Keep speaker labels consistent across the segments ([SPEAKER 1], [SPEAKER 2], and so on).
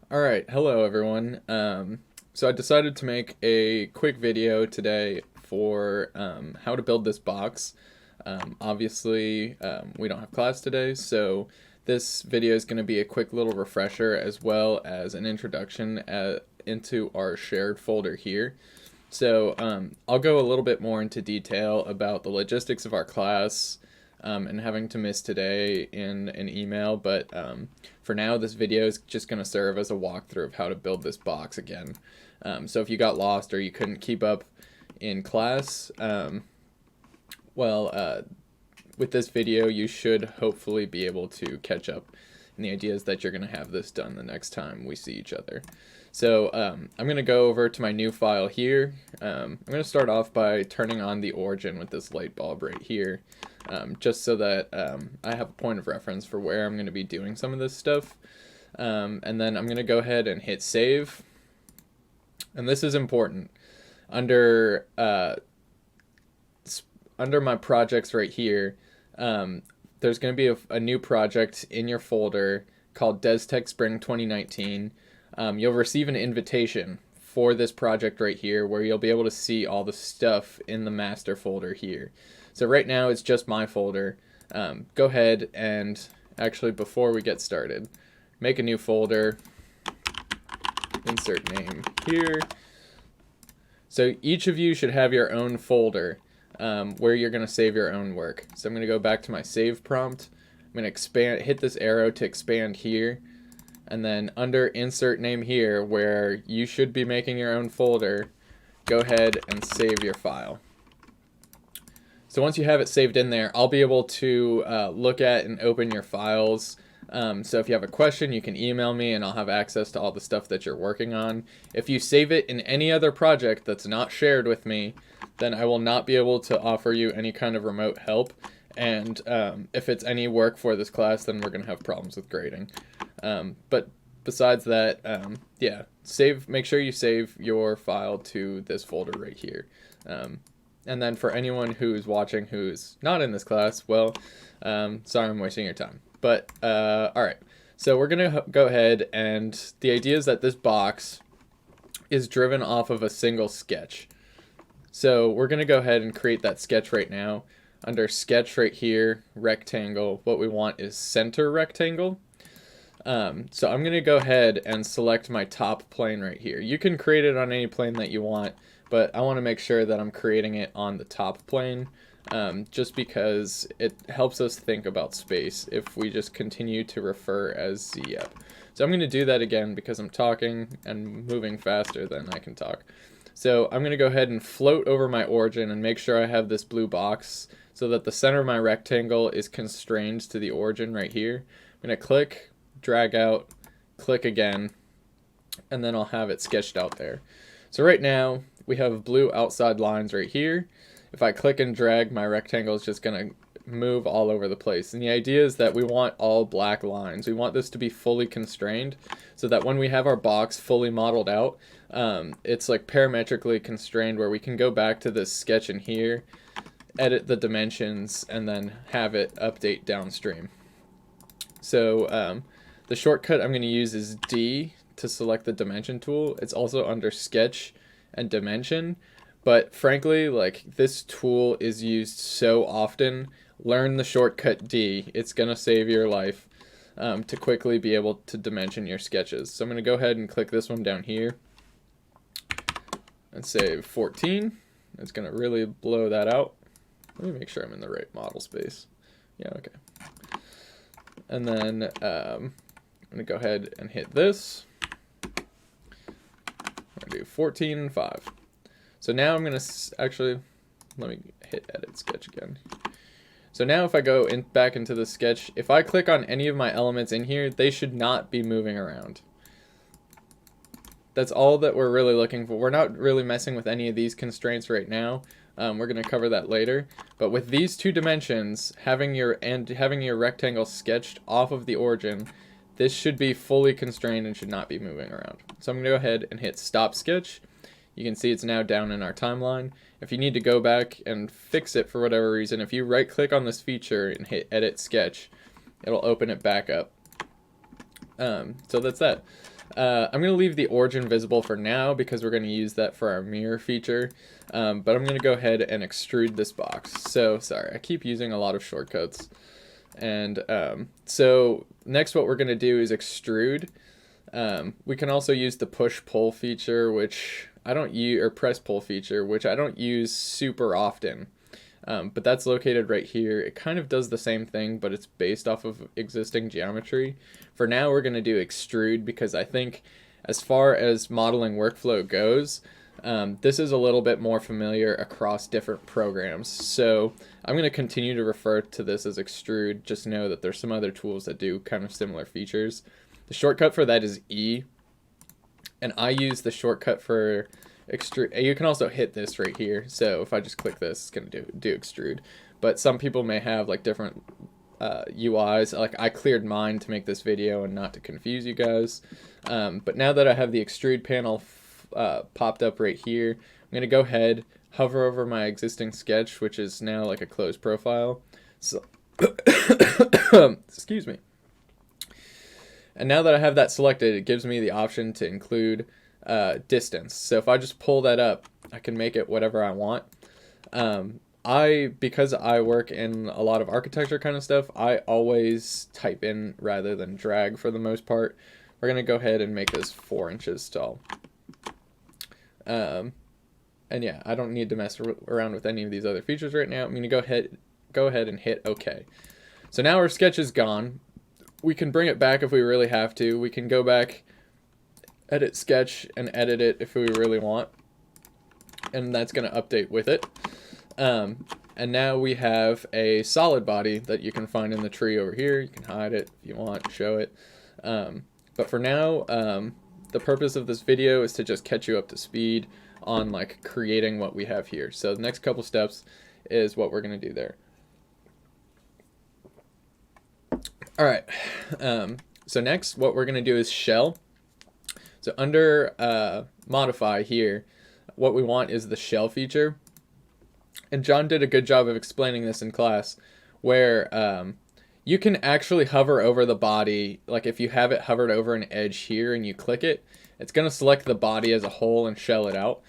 [SPEAKER 1] Alright, hello everyone. So I decided to make a quick video today for how to build this box. Obviously, we don't have class today, so this video is going to be a quick little refresher as well as an introduction into our shared folder here. So I'll go a little bit more into detail about the logistics of our class, and having to miss today in an email, but for now this video is just going to serve as a walkthrough of how to build this box again. So if you got lost or you couldn't keep up in class, with this video you should hopefully be able to catch up. And the idea is that you're going to have this done the next time we see each other. So I'm going to go over to my new file here. I'm going to start off by turning on the origin with this light bulb right here, just so that I have a point of reference for where I'm going to be doing some of this stuff. And then I'm going to go ahead and hit save. And this is important. Under my projects right here, there's going to be a new project in your folder called DesTech Spring 2019. You'll receive an invitation for this project right here where you'll be able to see all the stuff in the master folder here. So right now it's just my folder. Go ahead and actually, before we get started, make a new folder, insert name here. So each of you should have your own folder where you're going to save your own work. So I'm going to go back to my save prompt. I'm going to hit this arrow to expand here. And then under insert name here, where you should be making your own folder, go ahead and save your file. So once you have it saved in there, I'll be able to look at and open your files. So if you have a question, you can email me and I'll have access to all the stuff that you're working on. If you save it in any other project that's not shared with me, then I will not be able to offer you any kind of remote help. And if it's any work for this class, then we're going to have problems with grading. But besides that, yeah, make sure you save your file to this folder right here. And then for anyone who's watching who's not in this class, well, sorry I'm wasting your time. But, alright, so we're going to go ahead, and the idea is that this box is driven off of a single sketch. So we're going to go ahead and create that sketch right now. Under sketch right here, rectangle, what we want is center rectangle. So I'm going to go ahead and select my top plane right here. You can create it on any plane that you want, but I want to make sure that I'm creating it on the top plane, just because it helps us think about space if we just continue to refer as z up. So I'm going to do that again because I'm talking and moving faster than I can talk. So I'm going to go ahead and float over my origin and make sure I have this blue box so that the center of my rectangle is constrained to the origin right here. I'm going to click, drag out, click again, and then I'll have it sketched out there. So right now we have blue outside lines right here. If I click and drag, my rectangle is just going to move all over the place. And the idea is that we want all black lines. We want this to be fully constrained so that when we have our box fully modeled out, it's like parametrically constrained where we can go back to this sketch in here, edit the dimensions, and then have it update downstream. So the shortcut I'm going to use is D to select the dimension tool. It's also under sketch and dimension, but frankly, like, this tool is used so often. Learn the shortcut D. It's going to save your life to quickly be able to dimension your sketches. So I'm going to go ahead and click this one down here and save 14. It's going to really blow that out. Let me make sure I'm in the right model space. Yeah, okay. And then I'm going to go ahead and hit this. I'm going to do 14 and 5. So now I'm going to actually, let me hit edit sketch again. So now if I go back into the sketch, if I click on any of my elements in here, they should not be moving around. That's all that we're really looking for. We're not really messing with any of these constraints right now. We're going to cover that later. But with these two dimensions, having your rectangle sketched off of the origin, this should be fully constrained and should not be moving around. So I'm going to go ahead and hit stop sketch. You can see it's now down in our timeline. If you need to go back and fix it for whatever reason, if you right click on this feature and hit edit sketch, it'll open it back up. So that's that. I'm going to leave the origin visible for now because we're going to use that for our mirror feature. But I'm going to go ahead and extrude this box. So, sorry, I keep using a lot of shortcuts. And so next what we're going to do is extrude. We can also use the push-pull feature, which I don't use, or press-pull feature, which I don't use super often. But that's located right here. It kind of does the same thing, but it's based off of existing geometry. For now, we're going to do extrude because I think as far as modeling workflow goes, this is a little bit more familiar across different programs. So I'm going to continue to refer to this as extrude. Just know that there's some other tools that do kind of similar features. The shortcut for that is E, and I use the shortcut for extrude. You can also hit this right here. So if I just click this, it's going to do extrude. But some people may have like different UIs. Like I cleared mine to make this video and not to confuse you guys. But now that I have the extrude panel popped up right here, I'm going to go ahead, hover over my existing sketch, which is now like a closed profile. So excuse me. And now that I have that selected, it gives me the option to include distance. So if I just pull that up, I can make it whatever I want. Because I work in a lot of architecture kind of stuff, I always type in rather than drag for the most part. We're going to go ahead and make this 4 inches tall. And yeah, I don't need to mess around with any of these other features right now. I'm going to go ahead and hit OK. So now our sketch is gone. We can bring it back if we really have to. We can go back, edit sketch, and edit it if we really want. And that's going to update with it. And now we have a solid body that you can find in the tree over here. You can hide it if you want, show it. But for now, the purpose of this video is to just catch you up to speed on like creating what we have here. So the next couple steps is what we're going to do there. All right, so next what we're going to do is shell. So under modify here, what we want is the shell feature. And John did a good job of explaining this in class, where you can actually hover over the body. Like if you have it hovered over an edge here and you click it, it's going to select the body as a whole and shell it out.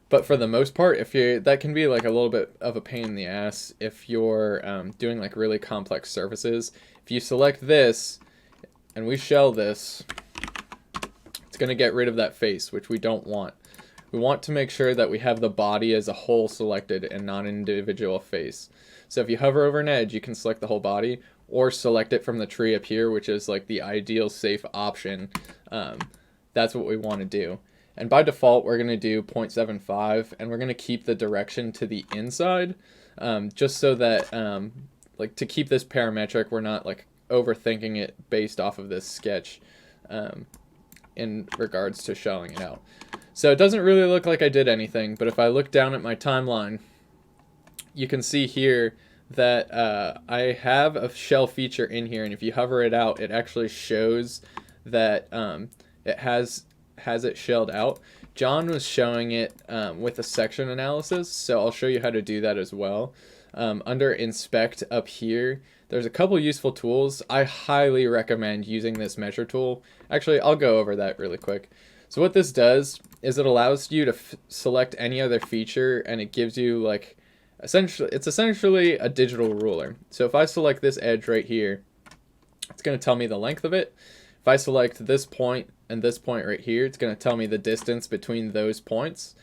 [SPEAKER 1] But for the most part, that can be like a little bit of a pain in the ass if you're doing like really complex surfaces. If you select this and we shell this, it's going to get rid of that face, which we don't want. We want to make sure that we have the body as a whole selected and not an individual face. So if you hover over an edge, you can select the whole body or select it from the tree up here, which is like the ideal safe option. That's what we want to do. And by default, we're going to do 0.75, and we're going to keep the direction to the inside, just so that, like, to keep this parametric, we're not, like, overthinking it based off of this sketch in regards to shelling it out. So it doesn't really look like I did anything, but if I look down at my timeline, you can see here that I have a shell feature in here, and if you hover it out, it actually shows that it has it shelled out. John was showing it with a section analysis, so I'll show you how to do that as well. Under inspect up here, there's a couple useful tools. I highly recommend using this measure tool. Actually, I'll go over that really quick. So what this does is it allows you to select any other feature, and it gives you like it's essentially a digital ruler. So if I select this edge right here, it's going to tell me the length of it. If I select this point and this point right here, it's going to tell me the distance between those points.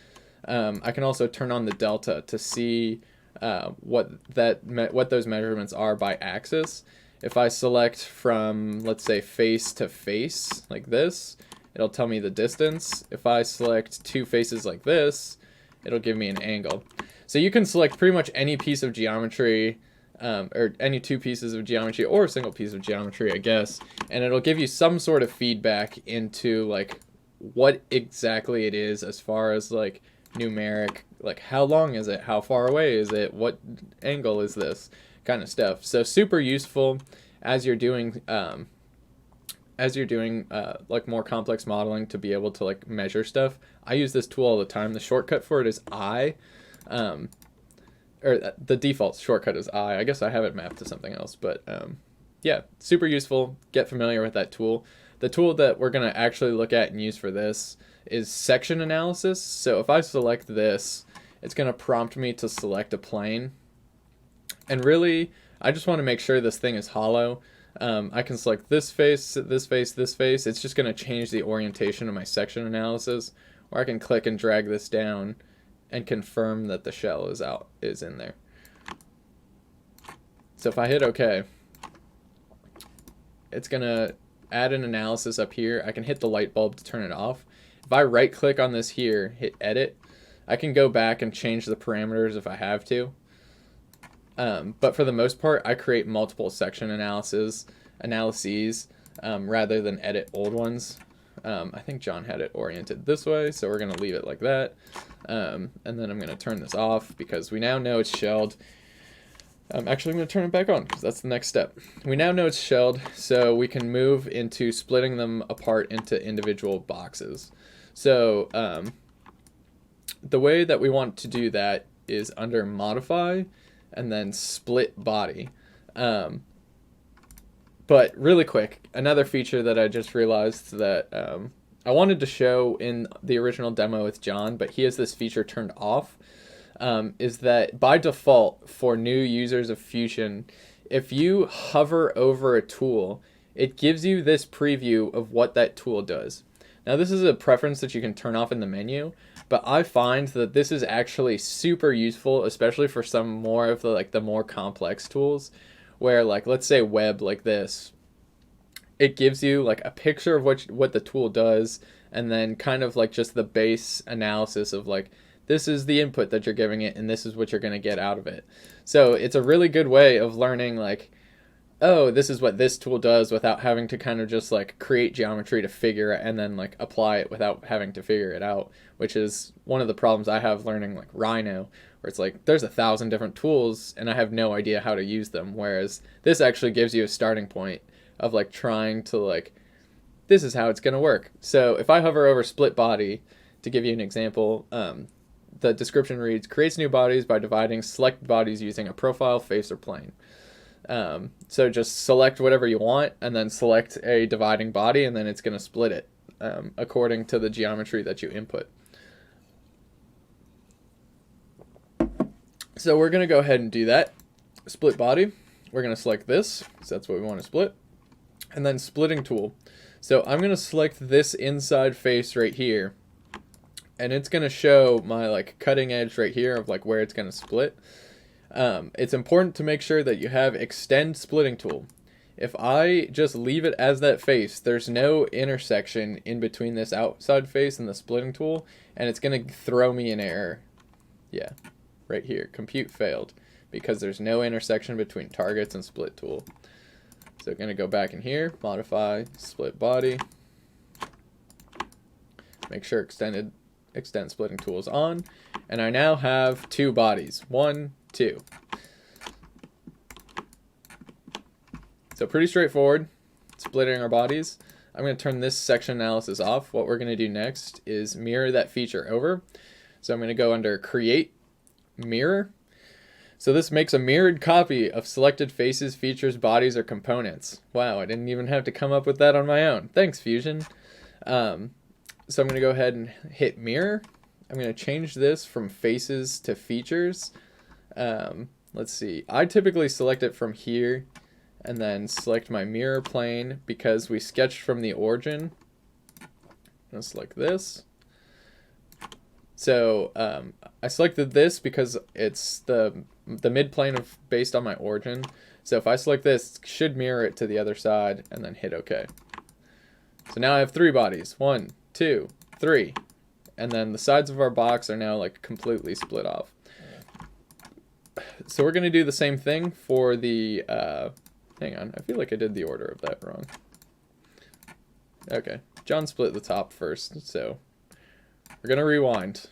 [SPEAKER 1] I can also turn on the delta to see what those measurements are by axis. If I select from, let's say, face to face like this, it'll tell me the distance. If I select two faces like this, it'll give me an angle. So you can select pretty much any piece of geometry, or any two pieces of geometry, or a single piece of geometry, I guess, and it'll give you some sort of feedback into like what exactly it is as far as like numeric, like how long is it, how far away is it, what angle is this kind of stuff. So super useful as you're doing like more complex modeling to be able to like measure stuff. I use this tool all the time. The shortcut for it is I. Or the default shortcut is I. I guess I have it mapped to something else, but yeah, super useful. Get familiar with that tool. the tool that we're going to actually look at and use for this is section analysis. So if I select this, it's going to prompt me to select a plane. And really, I just want to make sure this thing is hollow. I can select this face, this face, this face. It's just going to change the orientation of my section analysis. Or I can click and drag this down and confirm that the shell is in there. So if I hit OK, it's going to add an analysis up here. I can hit the light bulb to turn it off. If I right click on this here, hit edit, I can go back and change the parameters if I have to. But for the most part, I create multiple section analyses rather than edit old ones. I think John had it oriented this way, so we're going to leave it like that. And then I'm going to turn this off because we now know it's shelled. Actually, I'm going to turn it back on because that's the next step. We now know it's shelled, so we can move into splitting them apart into individual boxes. So the way that we want to do that is under Modify and then Split Body. But really quick, another feature that I just realized that I wanted to show in the original demo with John, but he has this feature turned off. Is that by default for new users of Fusion, if you hover over a tool, it gives you this preview of what that tool does. Now this is a preference that you can turn off in the menu, but I find that this is actually super useful, especially for some more of the more complex tools, where let's say web like this, it gives you a picture of what the tool does, and then kind of just the base analysis of this is the input that you're giving it, and this is what you're going to get out of it. So it's a really good way of learning, oh, this is what this tool does without having to kind of just create geometry to figure it and then apply it without having to figure it out, which is one of the problems I have learning Rhino, where it's there's 1,000 different tools and I have no idea how to use them. Whereas this actually gives you a starting point of trying to this is how it's going to work. So if I hover over Split Body, to give you an example, the description reads, creates new bodies by dividing select bodies using a profile, face, or plane. So just select whatever you want and then select a dividing body, and then it's going to split it according to the geometry that you input. So we're going to go ahead and do that. Split body. We're going to select this, because that's what we want to split. And then splitting tool. So I'm going to select this inside face right here. And it's going to show my cutting edge right here of where it's going to split. It's important to make sure that you have extend splitting tool. If I just leave it as that face, there's no intersection in between this outside face and the splitting tool, and it's going to throw me an error. Yeah, right here, compute failed, because there's no intersection between targets and split tool. So I'm going to go back in here, modify, split body, make sure extend splitting tool is on, and I now have two bodies. 1, 2. So pretty straightforward, splitting our bodies. I'm going to turn this section analysis off. What we're going to do next is mirror that feature over. So I'm going to go under Create, Mirror. So this makes a mirrored copy of selected faces, features, bodies, or components. Wow, I didn't even have to come up with that on my own. Thanks, Fusion. So I'm going to go ahead and hit mirror. I'm going to change this from faces to features. Let's see. I typically select it from here and then select my mirror plane because we sketched from the origin. Just like this. So I selected this because it's the mid plane based on my origin. So if I select this, it should mirror it to the other side and then hit OK. So now I have 3 bodies. 1, 2, 3, and then the sides of our box are now completely split off. So we're going to do the same thing for the hang on, I feel like I did the order of that wrong. Okay, John split the top first, so we're going to rewind.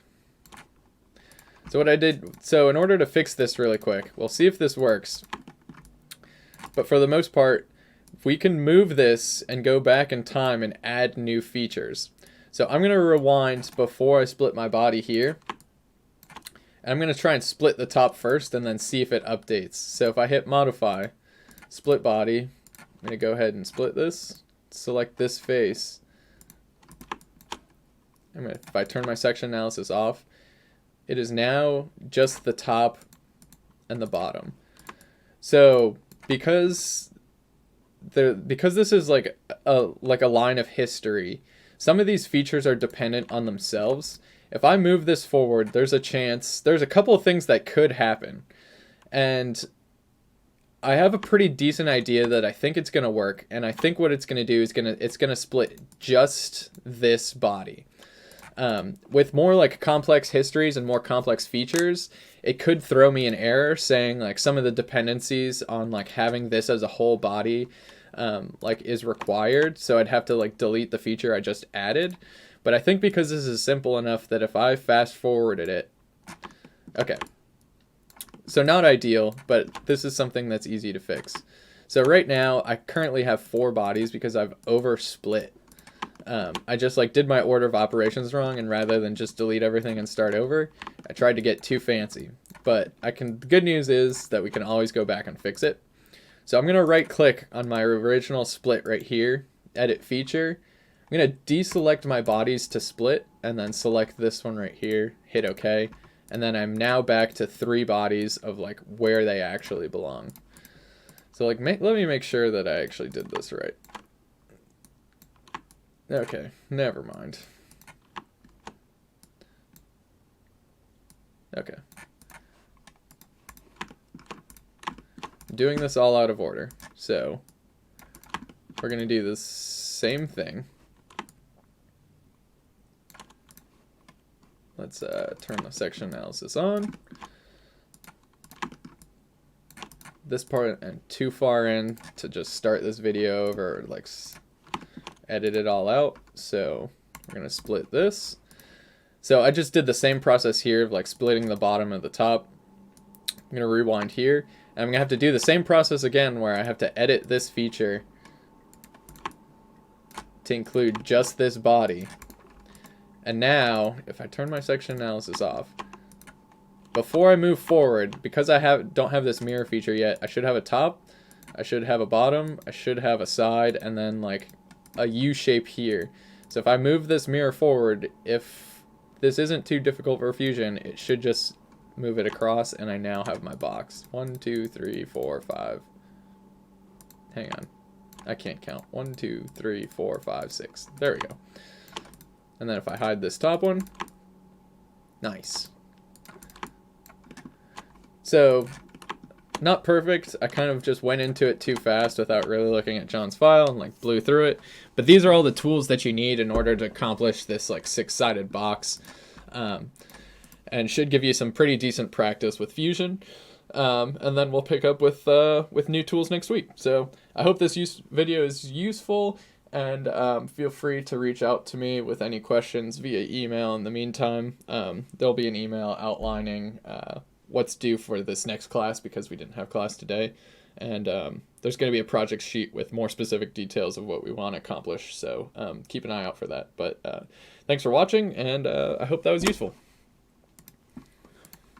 [SPEAKER 1] So what I did, so in order to fix this really quick, we'll see if this works, but for the most part we can move this and go back in time and add new features. So I'm going to rewind before I split my body here. And I'm going to try and split the top first and then see if it updates. So if I hit modify, split body, I'm going to go ahead and split this. select this face, if I turn my section analysis off, it is now just the top and the bottom. So because this is like a line of history, some of these features are dependent on themselves. If I move this forward, there's a couple of things that could happen. And I have a pretty decent idea that I think it's going to work. And I think what it's going to do is it's going to split just this body. With more like complex histories and more complex features, it could throw me an error saying like some of the dependencies on like having this as a whole body like is required. So I'd have to like delete the feature I just added. But I think because this is simple enough that if I fast forwarded it, okay. So not ideal, but this is something that's easy to fix. So right now I currently have 4 bodies because I've oversplit. I just like did my order of operations wrong, and rather than just delete everything and start over, I tried to get too fancy. But the good news is that we can always go back and fix it. So I'm going to right click on my original split right here, edit feature. I'm going to deselect my bodies to split and then select this one right here, hit OK. And then I'm now back to 3 bodies of like where they actually belong. So like let me make sure that I actually did this right. Okay, never mind. Okay. I'm doing this all out of order. So we're going to do the same thing. Let's turn the section analysis on. This part and too far in to just start this video over, like edit it all out. So we're going to split this. So I just did the same process here of like splitting the bottom and the top. I'm going to rewind here. And I'm going to have to do the same process again where I have to edit this feature to include just this body. And now, if I turn my section analysis off, before I move forward, because I don't have this mirror feature yet, I should have a top, I should have a bottom, I should have a side, and then like a U shape here. So if I move this mirror forward, if this isn't too difficult for Fusion, it should just move it across, and I now have my box. 1, 2, 3, 4, 5. Hang on. I can't count. 1, 2, 3, 4, 5, 6. There we go. And then if I hide this top one, nice. So, not perfect. I kind of just went into it too fast without really looking at John's file and like blew through it. But these are all the tools that you need in order to accomplish this like 6-sided box. And should give you some pretty decent practice with Fusion. And then we'll pick up with new tools next week. So I hope this video is useful. And feel free to reach out to me with any questions via email. In the meantime, there'll be an email outlining what's due for this next class because we didn't have class today. And there's going to be a project sheet with more specific details of what we want to accomplish. So keep an eye out for that. But thanks for watching, and I hope that was useful.